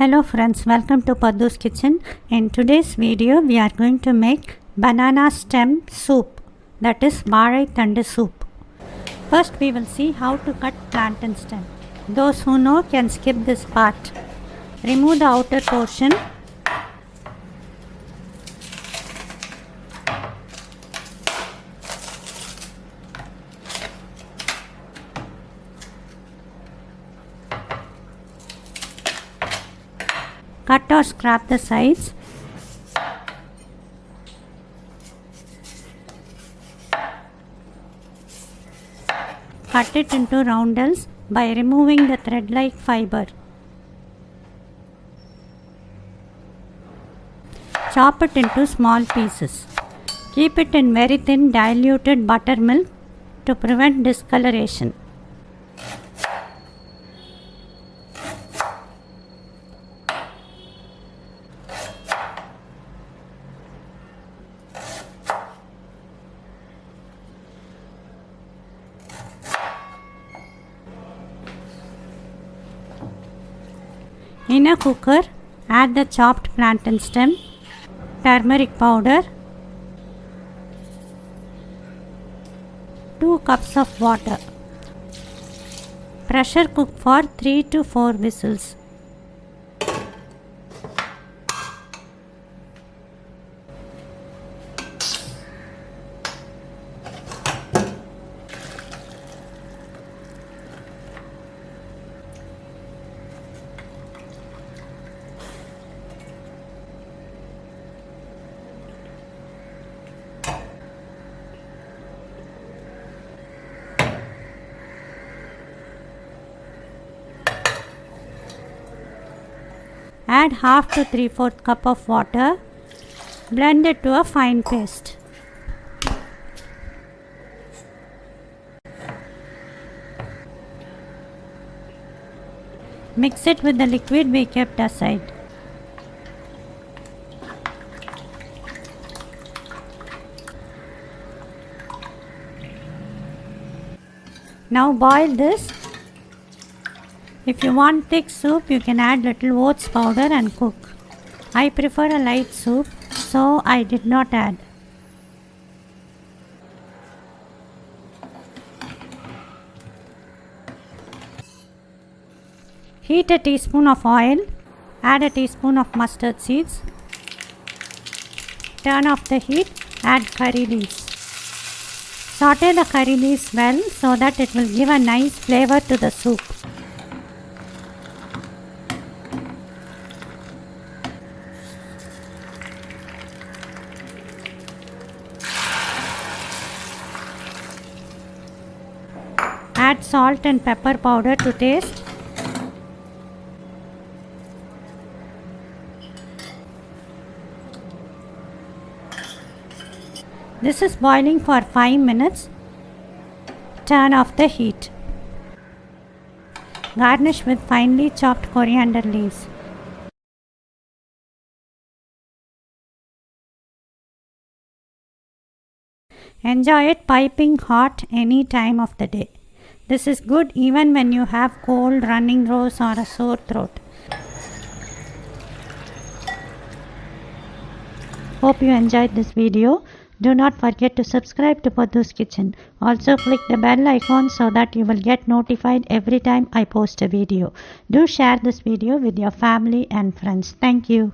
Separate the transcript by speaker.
Speaker 1: Hello friends, welcome to Padhuskitchen. In today's video, we are going to make banana stem soup, that is vazhai soup. First we will see how to cut plantain stem. Those who know can skip this part. Remove the outer portion. Cut or scrap the sides. Cut it into roundels by removing the thread-like fiber. Chop it into small pieces. Keep it in very thin diluted buttermilk to prevent discoloration. In a cooker, add the chopped plantain stem, turmeric powder, 2 cups of water. Pressure cook for 3 to 4 whistles. Add half to 3/4 cup of water. Blend it to a fine paste. Mix it with the liquid we kept aside. Now boil this. If you want thick soup, you can add little oats powder and cook. I prefer a light soup, so I did not add. Heat a teaspoon of oil. Add a teaspoon of mustard seeds. Turn off the heat. Add curry leaves. Saute the curry leaves well so that it will give a nice flavor to the soup. Add salt and pepper powder to taste. This is boiling for 5 minutes. Turn off the heat. Garnish with finely chopped coriander leaves. Enjoy it piping hot any time of the day. This is good even when you have cold, running nose or a sore throat. Hope you enjoyed this video. Do not forget to subscribe to Padhuskitchen. Also click the bell icon so that you will get notified every time I post a video. Do share this video with your family and friends. Thank you.